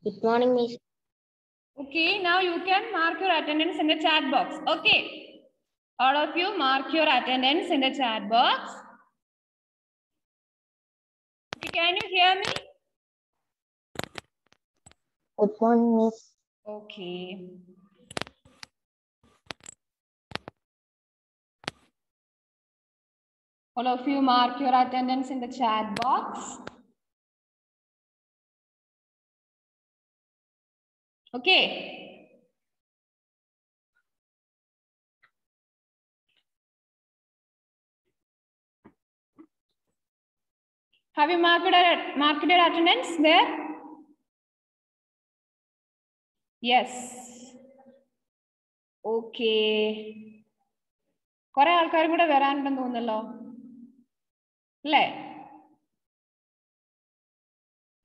Good morning, Miss. Okay, now you can mark your attendance in the chat box. Okay. All of you mark your attendance in the chat box. Okay, can you hear me? Good morning, Miss. Okay. All of you mark your attendance in the chat box. Okay. Have you marked your attendance there? Yes. Okay. കുറെ ആൾക്കാരും കൂടെ വരാനുണ്ടെന്ന് തോന്നുന്നല്ലോ അല്ലേ?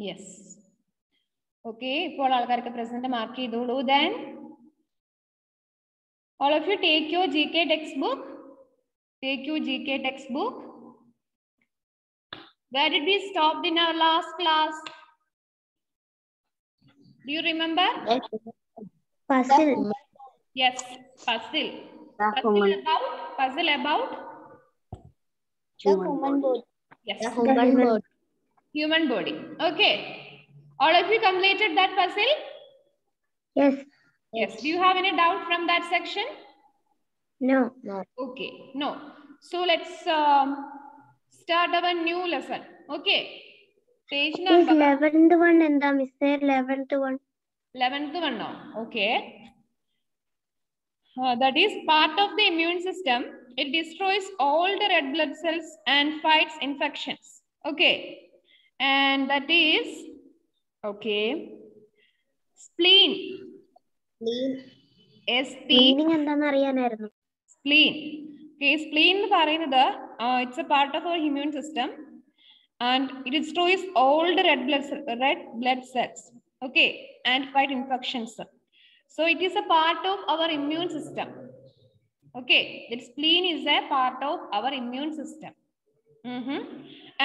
Yes. Okay, ഇപ്പോൾ ആൾക്കാർക്ക് present mark ചെയ്തോളൂ. Then all of you take your GK textbook. Take your GK textbook. Where did we stop in our last class? Do you remember? Puzzle. Yes, puzzle. Puzzle about The human body. yes, The human body. human body. Okay. All of you completed that puzzle? Yes. Yes. Do you have any doubt from that section? No. No. Okay. No. So let's start our new lesson. Okay. Page number. Is 11th one and the Miss 11th one. 11th one now. Okay. That is part of the immune system. It destroys all the red blood cells and fights infections. Okay. And that is, okay, spleen. Spleen. SP. Meaning എന്താണെന്ന് അറിയാനായിരുന്നു. Spleen. Okay, spleen എന്ന് പറയുന്നത് it's a part of our immune system and it destroys all the red blood cells. Okay, and fight infections. So it is a part of our immune system. Okay, the spleen is a part of our immune system.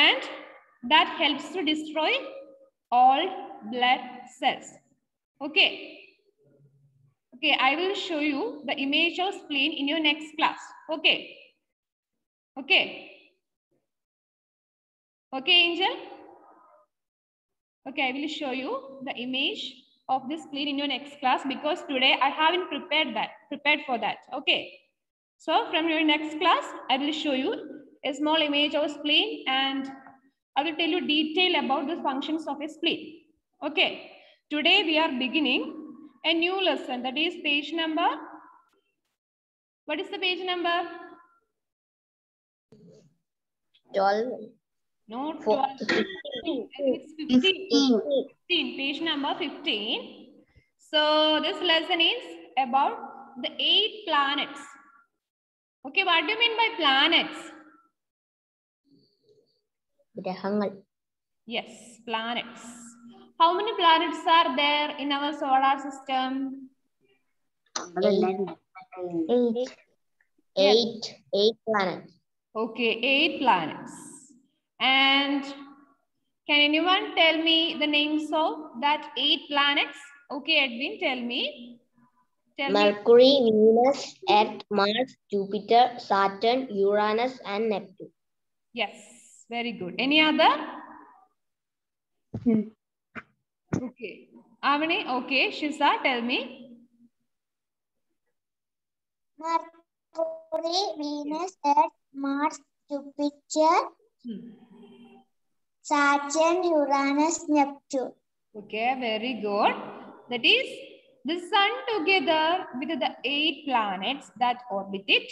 And that helps to destroy all blood cells. Okay. Okay, I will show you the image of spleen in your next class. Okay. Okay. Okay, Angel. Okay, I will show you the image of this spleen in your next class because today I haven't prepared for that. Okay. So from your next class, I will show you a small image of spleen and I will tell you detail about the functions of a spleen. Okay. Today we are beginning a new lesson, that is page number. What is the page number? 12. No, 12. 15. I think it's 15. 15. Page number 15. So this lesson is about the 8 planets. Okay, what do you mean by planets? ഗ്രഹങ്ങൾ. Yes, planets. How many planets are there in our solar system? 8 planets. Okay, 8 planets. And can anyone tell me the names of that 8 planets? Okay, Edwin, tell me. Mercury, Venus, Earth, Mars, Jupiter, Saturn, Uranus, and Neptune. Yes, very good. Any other? Okay. Avani, okay. Shiza, tell me. Mercury, Venus, Earth, Mars, Jupiter, Saturn, Uranus, Neptune. Okay, very good. That is the sun together with the 8 planets that orbit it,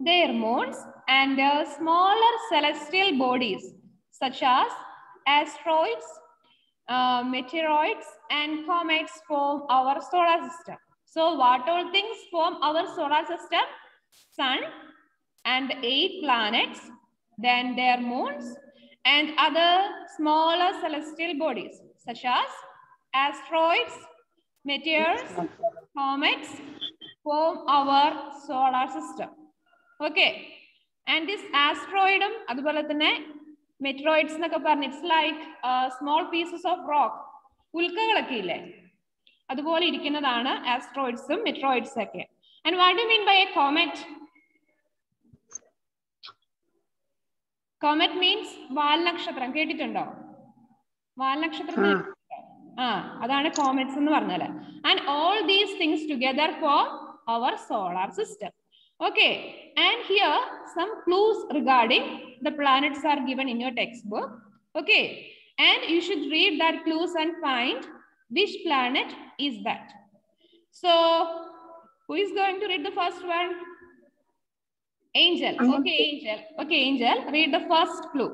their moons, and their smaller celestial bodies such as asteroids, meteoroids, and comets form our solar system. So what all things form our solar system? Sun and the 8 planets, then their moons, and other smaller celestial bodies such as asteroids, meteors, comets form our solar system. Okay. And this asteroid, meteoroids, it's like small pieces of rock ഉൽക്കകളൊക്കെ ഇല്ലേ, അതുപോലെ ഇരിക്കുന്നതാണ് ആസ്ട്രോയിഡ്സും മെട്രോയിഡ്സും ഒക്കെ. And what do you mean by a comet? Comet means വാൽനക്ഷത്രം. കേട്ടിട്ടുണ്ടോ? വാൽനക്ഷത്രം അതാണ് comets എന്ന് പറഞ്ഞാൽ. And all these things together form our solar system. Okay, and here some clues regarding the planets are given in your textbook. Okay, and you should read that clues and find which planet is that. So who is going to read the first one? Angel. Okay, Angel. Okay, Angel, read the first clue.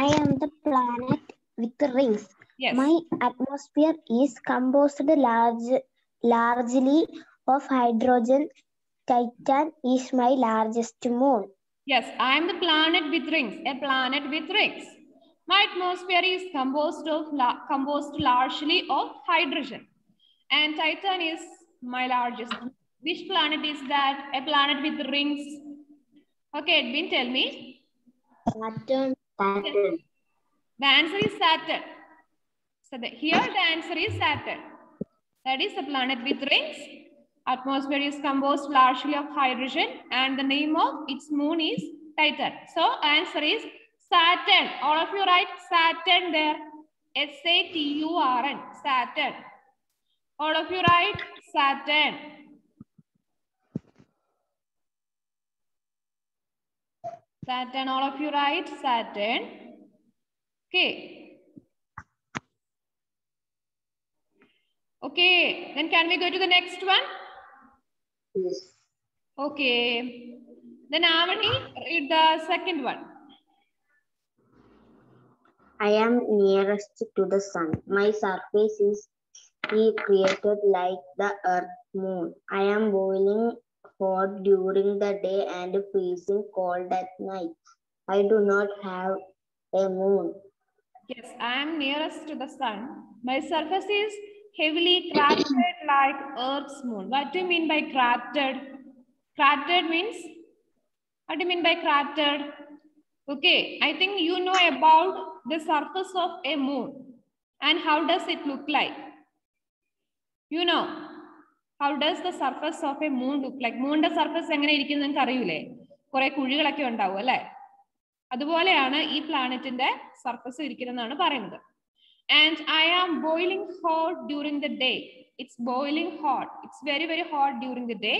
I am the planet with the rings. Yes. My atmosphere is composed largely of hydrogen. Titan is my largest moon. Yes, I am the planet with rings. A planet with rings. My atmosphere is composed largely of hydrogen. And Titan is my largest. Which planet is that? A planet with rings. Okay, Edwin, tell me. Saturn. The answer is Saturn. So here the answer is Saturn. That is a planet with rings. Atmosphere is composed largely of hydrogen and the name of its moon is Titan. So answer is Saturn. All of you write Saturn there. S-A-T-U-R-N. Saturn. All of you write Saturn. Saturn. All of you write Saturn. Okay. Okay. Then can we go to the next one? Yes. Okay. Then Avani, read the second one. I am nearest to the sun. My surface is created like the earth moon. I am boiling hot during the day and freezing cold at night. I do not have a moon. Yes, I am nearest to the sun. My surface is heavily cratered like Earth's moon. What do you mean by cratered? Cratered means? What do you mean by cratered? Okay, I think you know about the surface of a moon. And how does it look like? You know, how does the surface of a moon look like? Moon's surface എങ്ങനെ ഇരിക്കുന്നു നിങ്ങൾക്ക് അറിയൂലേ? കുറെ കുഴികളൊക്കെ ഉണ്ടാവും അല്ലേ? അതുപോലെയാണ് ഈ പ്ലാനറ്റിന്റെ surface ഇരിക്കുന്നതെന്നാണ് പറയുന്നത്. And I am boiling hot during the day. It's boiling hot. It's very, very hot during the day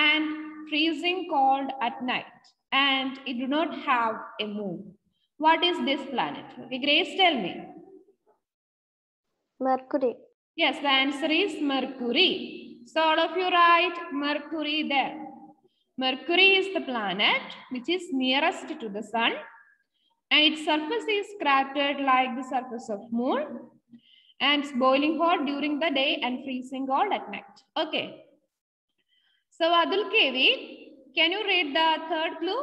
and freezing cold at night. And it do not have a moon. What is this planet? Okay, Grace, tell me. Mercury. Yes, the answer is Mercury. So all of you write Mercury there. Mercury is the planet which is nearest to the sun and its surface is cratered like the surface of moon and it's boiling hot during the day and freezing cold at night. Okay. So Adul Kevi, can you read the third clue?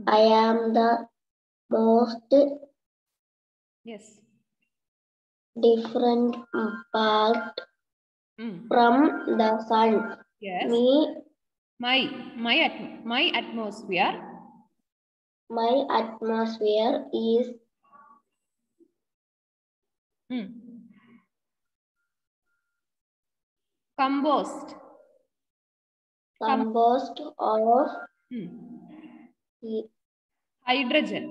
I am the most different part from the sun. Yes. My atmosphere. My atmosphere is composed of hydrogen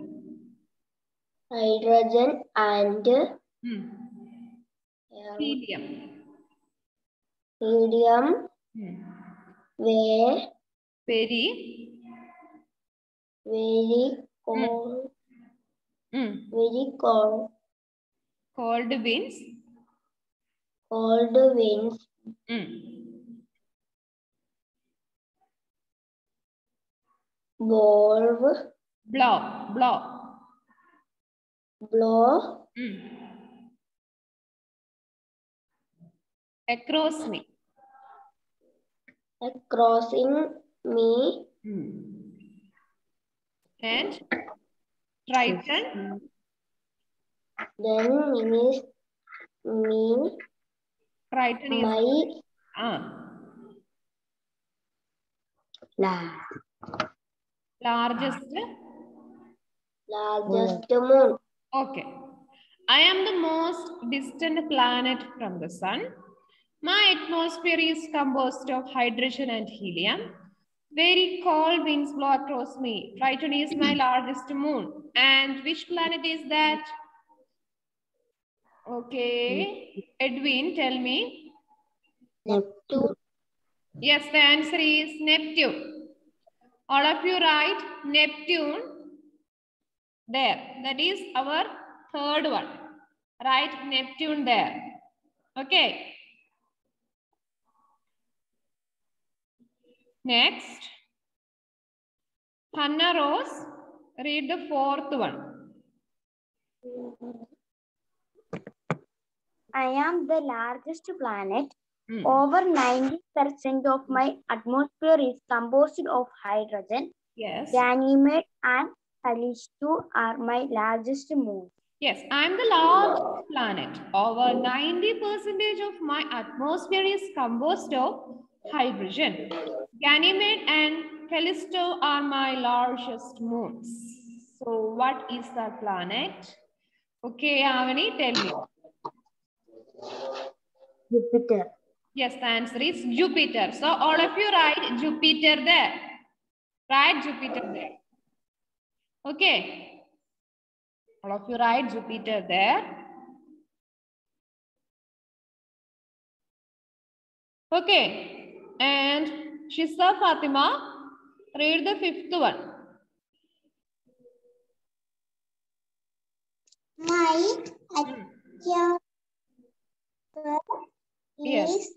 and helium. Where very cold winds blow crossing me and Triton then is Me, Triton is my largest moon. Okay. I am the most distant planet from the sun. My atmosphere is composed of hydrogen and helium. Very cold winds blow across me. Triton is my largest moon. And which planet is that? Okay. Edwin, tell me. Neptune. Yes, the answer is Neptune. All of you write Neptune there. That is our third one. Write Neptune there. Okay. Next. Hannah Rose, read the fourth one. I am the largest planet. Over 90% of my atmosphere is composed of hydrogen. Yes. Ganymede and Callisto are my largest moons. Yes, I am the largest planet. Over 90% of my atmosphere is composed of hydrogen. Ganymede and Callisto are my largest moons. So what is that planet? Okay, Avani, tell me. Jupiter. Yes, the answer is Jupiter. So all of you write Jupiter there. Write Jupiter there. Okay. All of you write Jupiter there. Okay. And Shisa Fatima, read the fifth one. My atmosphere is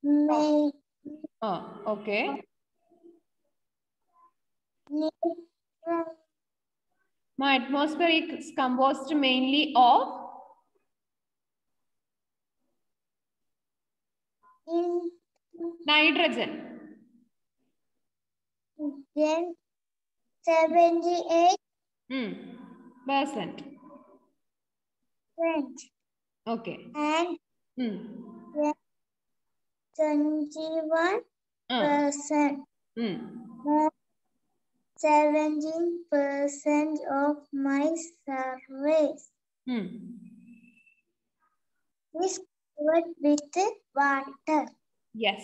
made. Okay. My atmosphere is composed mainly of nitrogen. Then 78%. Okay. And 21%. 17% of my surface is covered with water. Yes.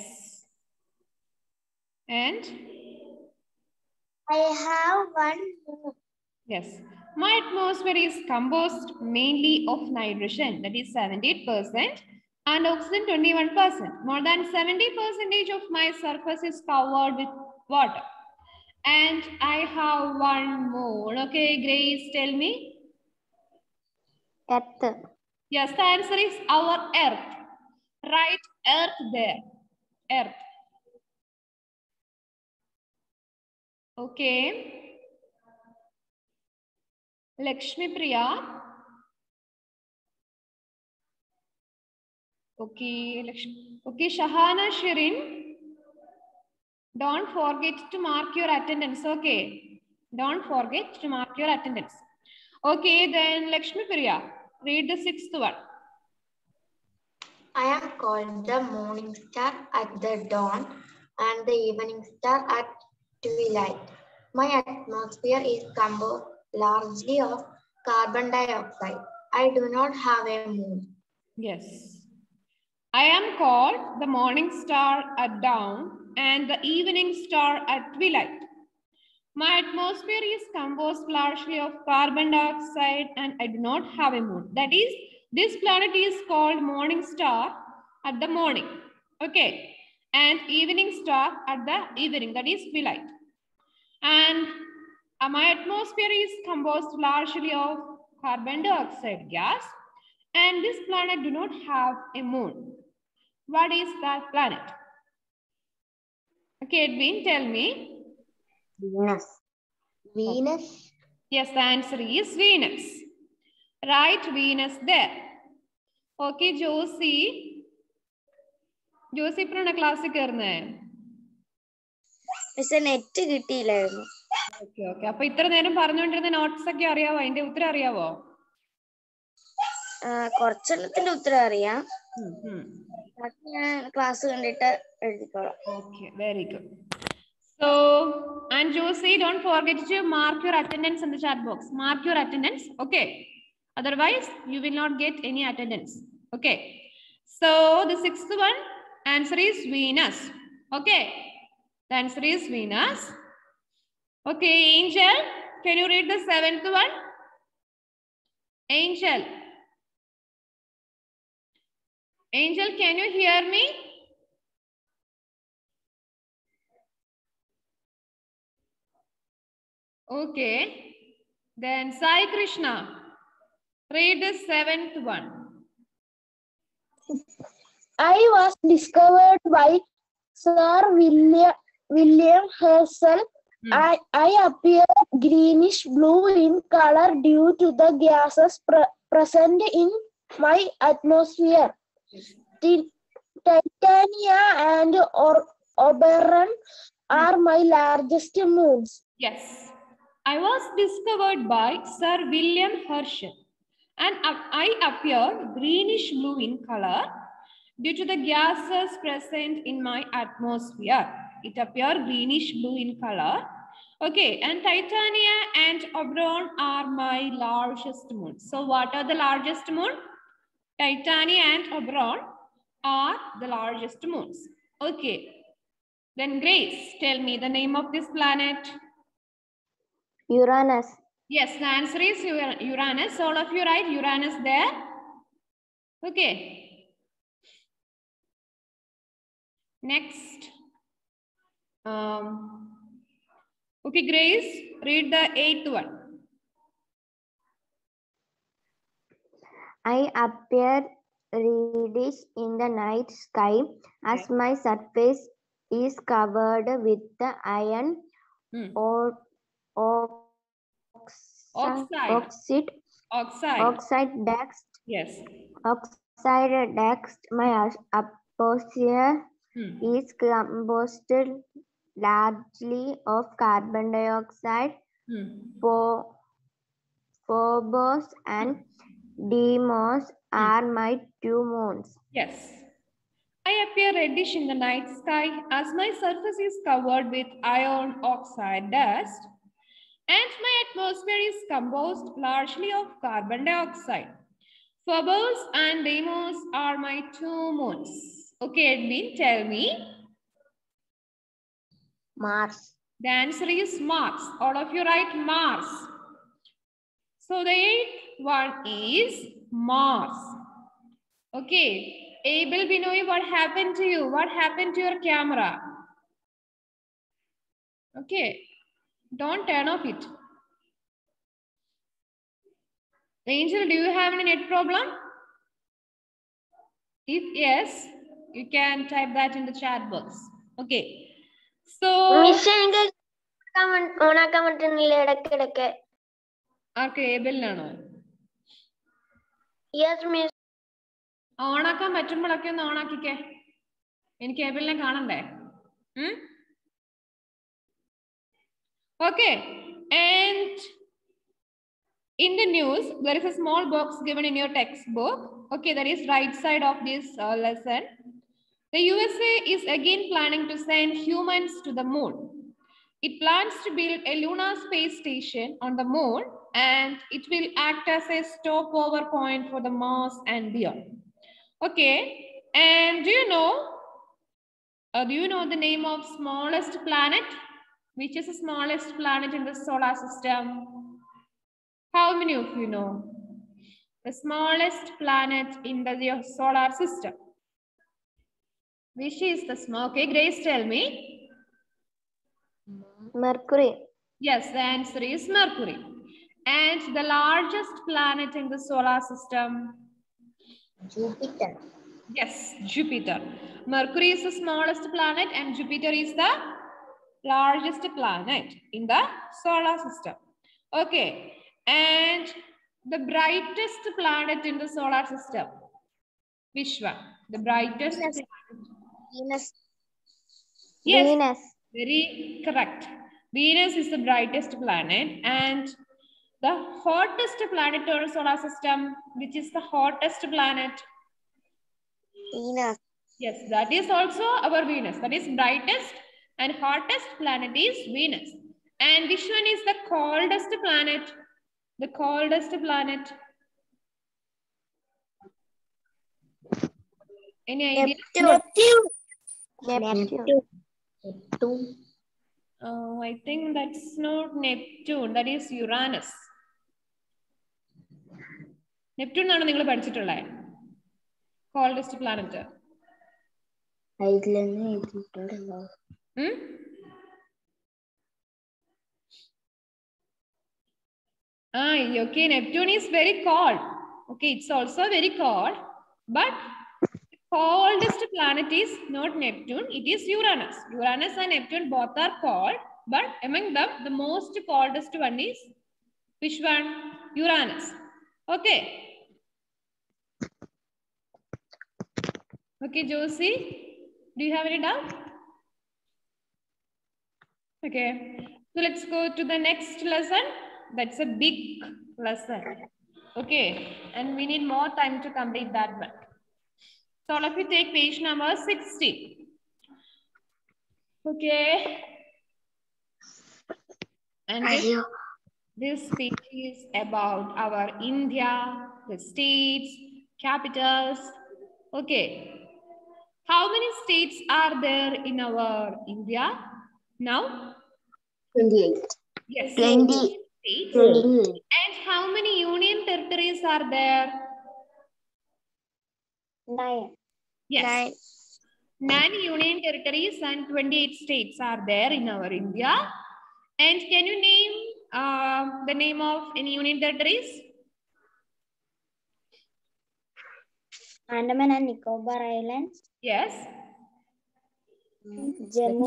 And I have one more. Yes. My atmosphere is composed mainly of nitrogen, that is 78%, and oxygen 21%. More than 70% of my surface is covered with water. And I have one more. Okay, Grace, tell me. Earth. Yes, the answer is our Earth. Write Earth there. Earth. Okay. Lakshmi Priya. Okay, okay, Shahana Shirin. Don't forget to mark your attendance. Okay. Don't forget to mark your attendance. Okay, then Lakshmi Priya. Read the sixth one. I am called the morning star at the dawn and the evening star at twilight. My atmosphere is composed largely of carbon dioxide. I do not have a moon. Yes. I am called the morning star at dawn and the evening star at twilight. My atmosphere is composed largely of carbon dioxide and I do not have a moon. That is, this planet is called morning star at the morning. Okay. And evening star at the evening, that is twilight. And my atmosphere is composed largely of carbon dioxide gas. And this planet do not have a moon. What is that planet? Okay, Edwin, tell me. Venus. Venus? Okay. Yes, the answer is Venus. Write Venus there. Okay, Josie. Josie, ഇപ്പോഴാണ് ക്ലാസ്സിൽ കയറുന്നത്? Net കിട്ടിയില്ലായിരുന്നു. Okay okay. അപ്പൊ ഇത്ര നേരം പറഞ്ഞുകൊണ്ടിരുന്ന notes ഒക്കെ അറിയാവോ? അതിന്റെ ഉത്തരം അറിയാവോ? കുറച്ചെണ്ണത്തിന്റെ ഉത്തരം അറിയാം. ഞാൻ ക്ലാസ് കണ്ടിട്ട് എഴുതിക്കോളാം. Okay, very good. So, and Josie, don't forget to mark your attendance in the chat box. Mark your attendance, okay? Otherwise, you will not get any attendance, okay? So, the sixth one, answer is Venus, okay? The answer is Venus. Okay, Angel, can you read the seventh one? Angel. Angel, can you hear me? Okay. Then Sai Krishna, read the seventh one. I was discovered by Sir William Herschel. I appear greenish blue in color due to the gases present in my atmosphere. Titania and Oberon are my largest moons. Yes. I was discovered by Sir William Herschel and I appear greenish blue in color due to the gases present in my atmosphere. It appears greenish blue in color. Okay, and Titania and Oberon are my largest moons. So what are the largest moon? Titania and Oberon are the largest moons. Okay. Then Grace, tell me the name of this planet. Uranus. Yes, the answer is Uranus. All of you write Uranus there. Okay. Next. Okay, Grace, read the eighth one. I appear reddish in the night sky as my surface is covered with the iron or oxide dust. Yes. Oxide dust. My atmosphere is composed largely of carbon dioxide. Phobos and Deimos are my two moons. Yes. I appear reddish in the night sky as my surface is covered with iron oxide dust and my atmosphere is composed largely of carbon dioxide. Phobos and Deimos are my two moons. Okay, Edwin, tell me. Mars. The answer is Mars. All of you write Mars. So the eighth one is Mars. Okay. Abel Binoy, what happened to you? What happened to your camera? Okay. Don't turn off it. Angel, do you have any net problem? If yes, you can type that in the chat box. Okay. So, Abel nano. Yes, Miss. ഓണാക്കാൻ പറ്റുമ്പോഴൊക്കെ ഒന്ന് ഓണാക്കിക്കേ. എനിക്ക് കേബിളിനെ കാണണ്ടേ? Okay. And in the news, there is a small box given in your textbook. Okay, that is right side of this lesson. The USA is again planning to send humans to the moon. It plans to build a lunar space station on the moon and it will act as a stopover point for the Mars and beyond. Okay, and do you know the name of smallest planet? Which is the smallest planet in the solar system? How many of you know? The smallest planet in the solar system. Which is the small? Okay, Grace, tell me. Mercury. Yes, the answer is Mercury. And the largest planet in the solar system? Jupiter. Yes, Jupiter. Mercury is the smallest planet and Jupiter is the largest planet in the solar system. Okay. And the brightest planet in the solar system? Which one? The brightest planet? Venus. Yes, Venus. very correct. Venus is the brightest planet and The hottest planet in our solar system. Which is the hottest planet? Venus. Yes, that is also our Venus. That is brightest and hottest planet is Venus. And which one is the coldest planet? The coldest planet. Any idea? Neptune. I think that's not Neptune. That is Uranus. Neptune ആണ് നിങ്ങൾ പഠിച്ചിട്ടുള്ളത്. Coldest planet. Okay, Neptune is very cold. Okay, it's also very cold, but the coldest planet is not Neptune, it is Uranus. Uranus and Neptune both are cold, but among them, the most coldest one is which one? Uranus. Okay. Okay, Josie, do you have any doubt? Okay, so let's go to the next lesson. That's a big lesson. Okay, and we need more time to complete that one. So all of you take page number 60. Okay. And this speech is about our India, the states, capitals. Okay. How many states are there in our India now? 28. Yes. 20. States. 28. And how many union territories are there? 9. Yes. 9 union territories and 28 states are there in our India. And can you name the name of any union territories? Andaman and Nicobar Islands. Yes. Jammu.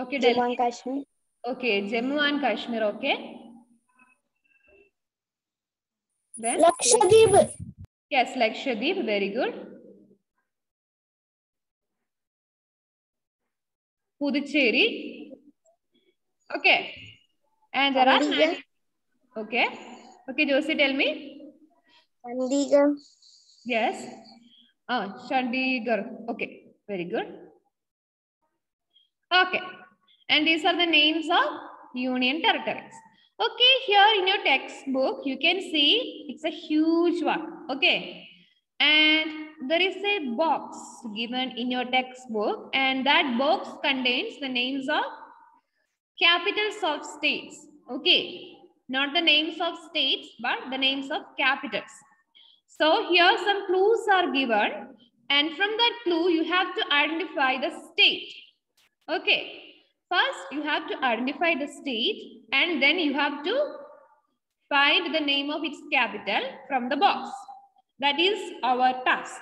Okay, Jammu and Kashmir. Okay, Jammu and Kashmir, okay. Then? Lakshadweep. Yes, Lakshadweep, very good. Puducherry. Okay. And there are 9. Okay. Okay, Josie, tell me. Chandigarh. Yes. Chandigarh. Okay, very good. Okay. And these are the names of union territories. Okay, here in your textbook, you can see it's a huge one. Okay. And there is a box given in your textbook, and that box contains the names of capitals of states. Okay. Not the names of states, but the names of capitals. So here some clues are given, and from that clue, you have to identify the state. Okay. First, you have to identify the state, and then you have to find the name of its capital from the box. That is our task.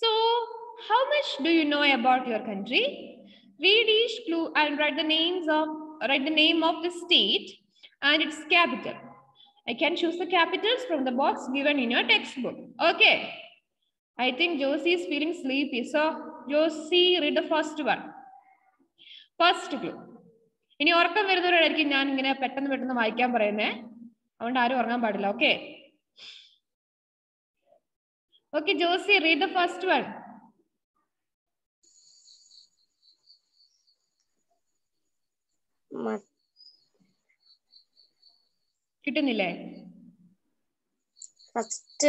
So, how much do you know about your country? Read each clue and write the name of the state and its capital. I can choose the capitals from the box given in your textbook. Okay. I think Josie is feeling sleepy. So, Josie, read the first one. First clue. ഇനി ഉറക്കം വരുന്നവരായിരിക്കും ഞാൻ ഇങ്ങനെ പെട്ടെന്ന് വായിക്കാൻ പറയുന്നേ. അതുകൊണ്ട് ആരും ഉറങ്ങാൻ പാടില്ല. Okay. Okay, Josie, read the first one. കിട്ടുന്നില്ലേ? First,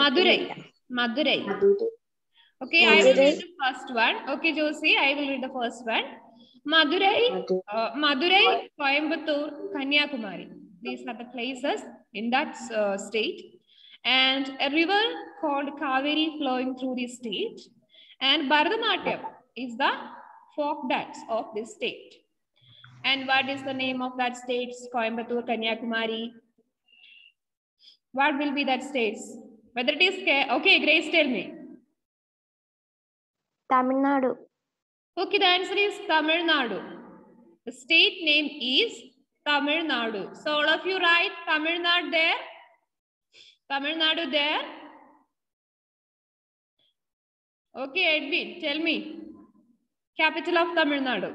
Madurai. Okay, I will read the first one. Okay, Josie, I will read the first one. Madurai, Coimbatore, Kanyakumari. These are the places in that state. And a river called Kaveri flowing through this state. And Bharatanatyam is the folk dance of this state. And what is the name of that state? Coimbatore, Kanyakumari. What will be that states? Whether it is okay, Grace, tell me. Tamil Nadu. Okay, the answer is Tamil Nadu. The state name is Tamil Nadu. So all of you write Tamil Nadu there. Tamil Nadu there. Okay, Edwin, tell me. Capital of Tamil Nadu.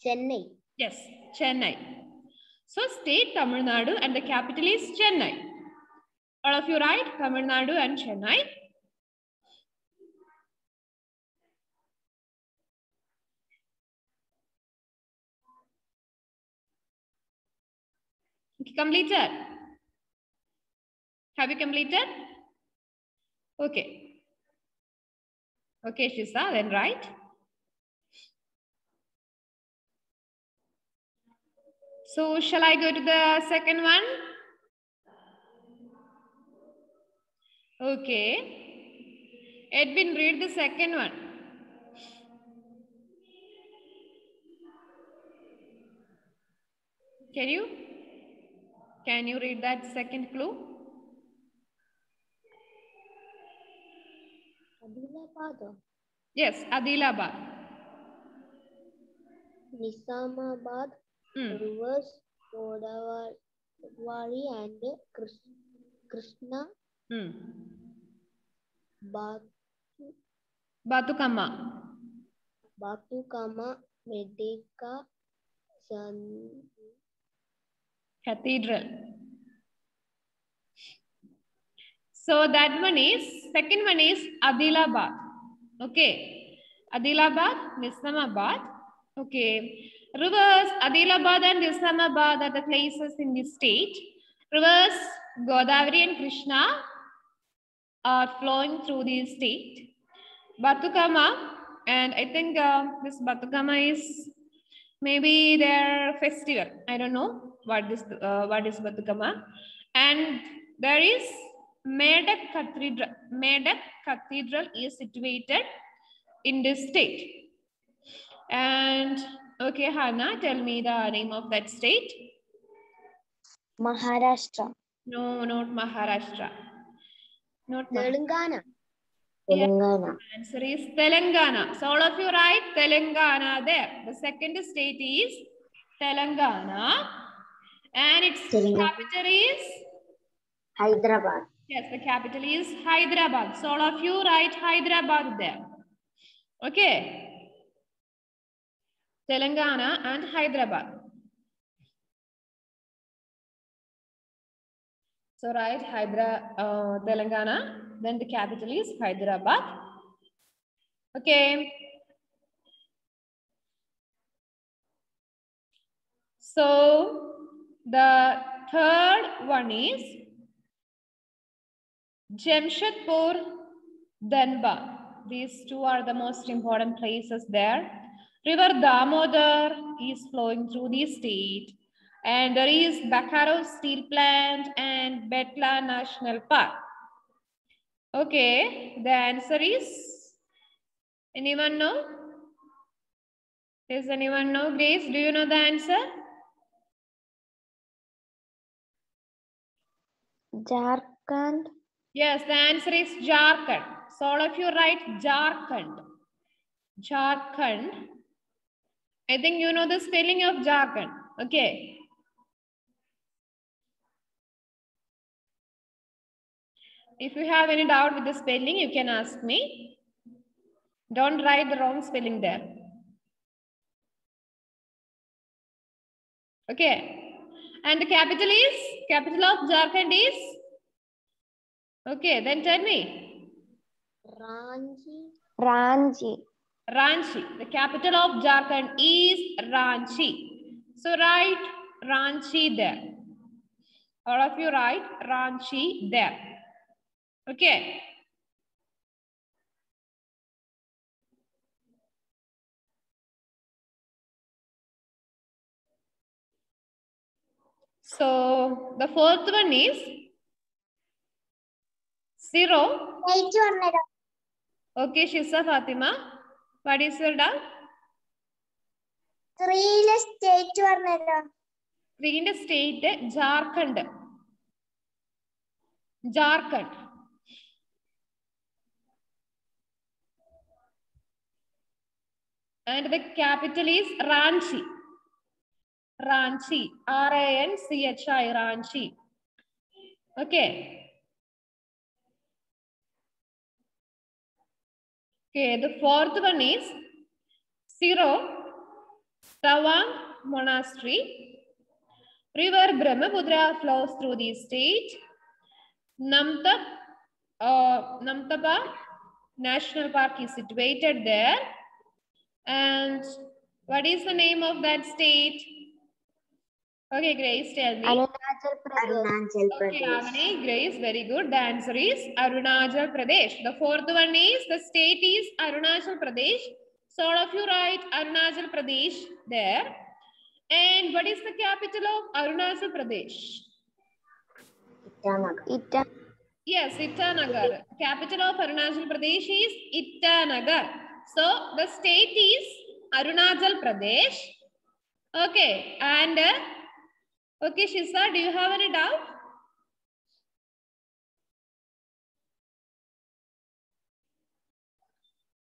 Chennai. Yes, Chennai. So state Tamil Nadu and the capital is Chennai. All of you write Tamil Nadu and Chennai. Completed? Have you completed? Okay. Okay, Shisa, then write. So shall I go to the second one? Okay. Edwin, read the second one. Can you read that second clue? Adilabad. Yes, Adilabad. Nizamabad, rivers, Godavari and Krishna. Batukama, Medica, Cathedral. So that one is, second one is Adilabad. Okay. Adilabad, Nizamabad. Okay. Rivers, Adilabad and Nizamabad are the places in the state. Rivers, Godavari and Krishna are flowing through the state. Batukama, and I think this Batukama is maybe their festival. I don't know what is Batukama. And there is Medak Cathedral. Medak Cathedral is situated in this state. And okay, Hannah, tell me the name of that state. Maharashtra. No, not Maharashtra. Not Telangana. Yes, answer is Telangana. So all of you write Telangana there. The second state is Telangana. And its capital is? Hyderabad. Yes, the capital is Hyderabad. So all of you write Hyderabad there. Okay. Telangana and Hyderabad. So write Telangana. Then the capital is Hyderabad. Okay. So the third one is Jamshedpur, Dhanbad. These two are the most important places there. River Damodar is flowing through the state. And there is Bokaro Steel Plant and Betla National Park. Okay, the answer is, anyone know? Does anyone know? Grace, do you know the answer? Jharkhand. Yes, the answer is Jharkhand. So all of you write Jharkhand. Jharkhand. I think you know the spelling of Jharkhand. Okay. If you have any doubt with the spelling, you can ask me. Don't write the wrong spelling there. Okay. And the capital of Jharkhand is? Okay, then tell me. Ranchi. Ranchi. The capital of Jharkhand is Ranchi. So write Ranchi there. All of you write Ranchi there. Okay. So the fourth one is Zero. Okay, Shisa Fatima. What is your doubt? Three state Three state Jharkhand. Jharkhand. And the capital is Ranchi. Ranchi. R-A-N-C-H-I. Ranchi. Okay. Okay, the fourth one is Siro Tawang Monastery. River Brahmaputra flows through the state. Namtapa National Park is situated there. And what is the name of that state? Okay, Grace, tell me. Arunachal Pradesh. Okay, Avani, Grace, very good. The answer is Arunachal Pradesh. The fourth one is, the state is Arunachal Pradesh. So all of you write Arunachal Pradesh there. And what is the capital of Arunachal Pradesh? Itanagar. Yes, Itanagar. Capital of Arunachal Pradesh is Itanagar. So the state is Arunachal Pradesh. Okay, and okay, Shisa, do you have any doubt?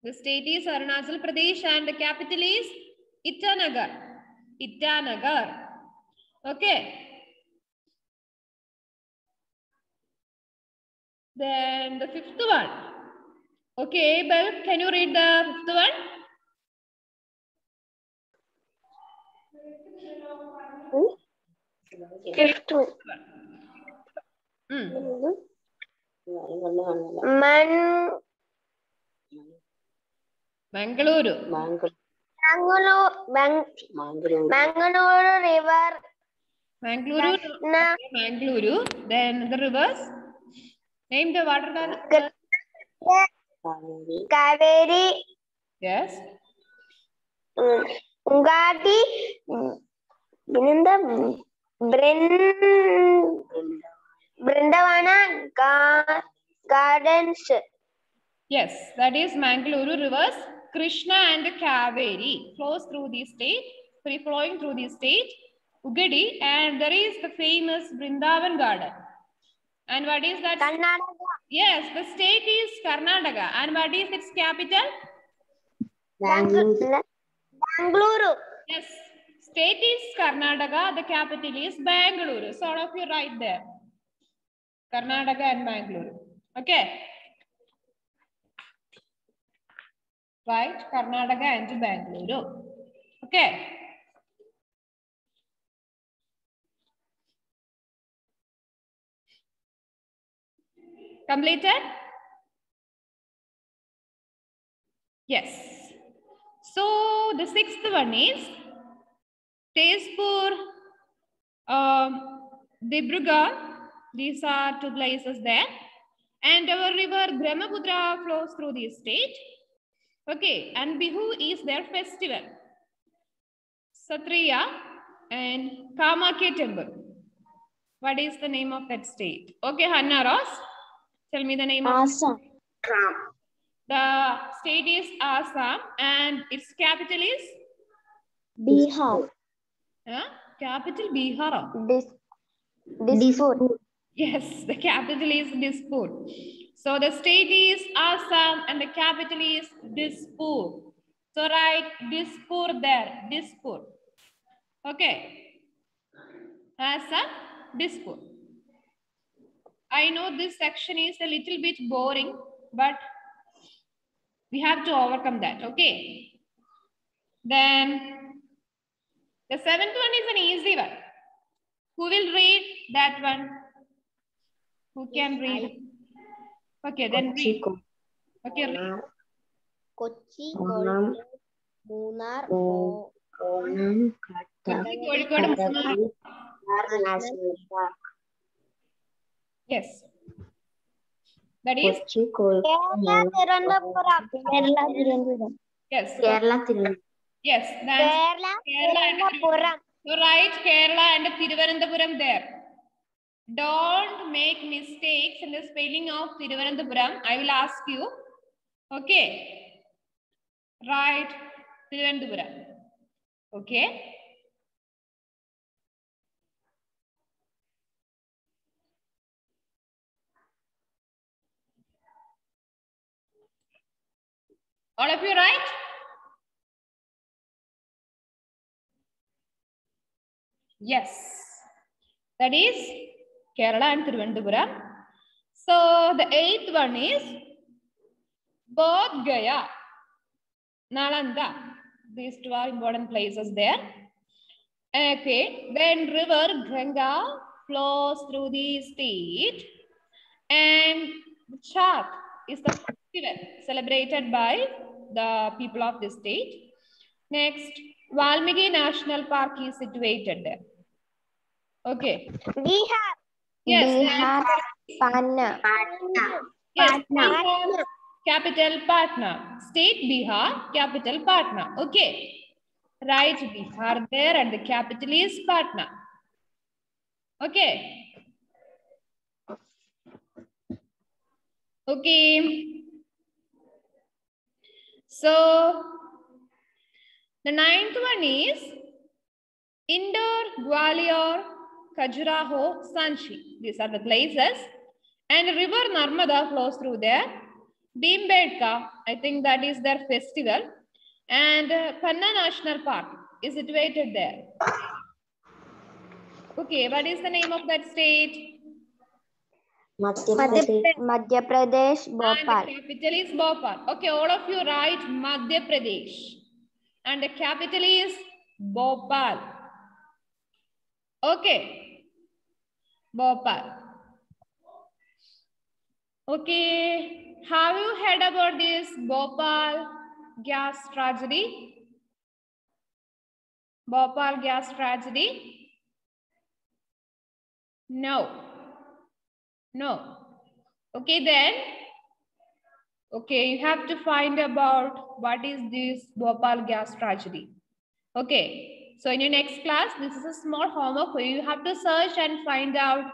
The state is Arunachal Pradesh and the capital is Itanagar. Itanagar. Okay. Then the fifth one. Okay, Abel, can you read the fifth one? Fifth one. Mangaluru. Mangaluru River. Mangaluru. Okay, Mangaluru. Then the rivers. Name the water. Kaveri. Yes. Ungadi. Brindavana Gardens. Yes, that is Mangaluru rivers. Krishna and Kaveri flows through the state, free flowing through the state. Ugadi, and there is the famous Brindavan garden. And what is that? Karnataka. Yes, the state is Karnataka. And what is its capital? Bangalore. Yes, state is Karnataka. The capital is Bangalore. So all of you write there. Karnataka and Bangalore. Okay. Right, Karnataka and Bangalore. Okay. Completed? Yes. So the sixth one is Tezpur, Dibrugarh. These are two places there. And our river Brahmaputra flows through the state. Okay, and Bihu is their festival. Satriya and Kamakya temple. What is the name of that state? Okay, Hannah Ross, tell me the name of Assam. the state is Assam and its capital is? Bihar. Capital Bihar. Dispur. Yes, the capital is Dispur. So the state is Assam and the capital is Dispur. So write Dispur there, Dispur. Okay. Assam, Dispur. I know this section is a little bit boring, but we have to overcome that, okay? Then the seventh one is an easy one. Who will read that one? Who can read? Okay, then read. Okay, read. Kochi, Onam, Munnar, Onam, Kozhikode. National Park. Yes. That is? Kerala, Tirunelveli. Yes. Kerala, Tirunelveli. Yes. Kerala, Tirunelveli. So write Kerala and Thiruvananthapuram there. Don't make mistakes in the spelling of Thiruvananthapuram. I will ask you. Okay. Write Thiruvananthapuram. Okay. All of you write? Yes. That is Kerala and Thiruvananthapuram. So the eighth one is Bodh Gaya, Nalanda. These two are important places there. Okay, then river Ganga flows through the state, and Chhat is the festival celebrated by the people of the state. Next, Valmiki National Park is situated there. Okay. Bihar. Yes. Bihar. Patna. Yes, we have capital Patna. State Bihar, capital Patna. Okay. Right, Bihar there, and the capital is Patna. Okay. Okay. So, the ninth one is Indore, Gwalior, Khajuraho, Sanchi. These are the places. And river Narmada flows through there. Bhimbedka, I think that is their festival. And Kanna National Park is situated there. Okay, what is the name of that state? Madhya Pradesh, Bhopal. And the capital is Bhopal. Okay, all of you write Madhya Pradesh. And the capital is Bhopal. Okay. Bhopal. Okay. Have you heard about this Bhopal gas tragedy? Bhopal gas tragedy? No. No. Okay then. Okay, you have to find about what is this Bhopal gas tragedy. Okay, so in your next class, this is a small homework for you. You have to search and find out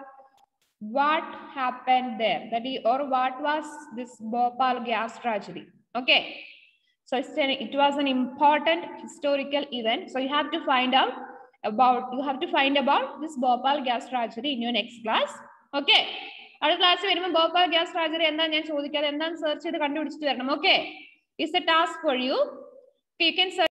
what happened there, that is, or what was this Bhopal gas tragedy. Okay, so it was an important historical event. So you have to find out about this Bhopal gas tragedy in your next class. Okay. Our class Bhopal gas tragedy and then search the country. Okay, it's a task for you. You can search.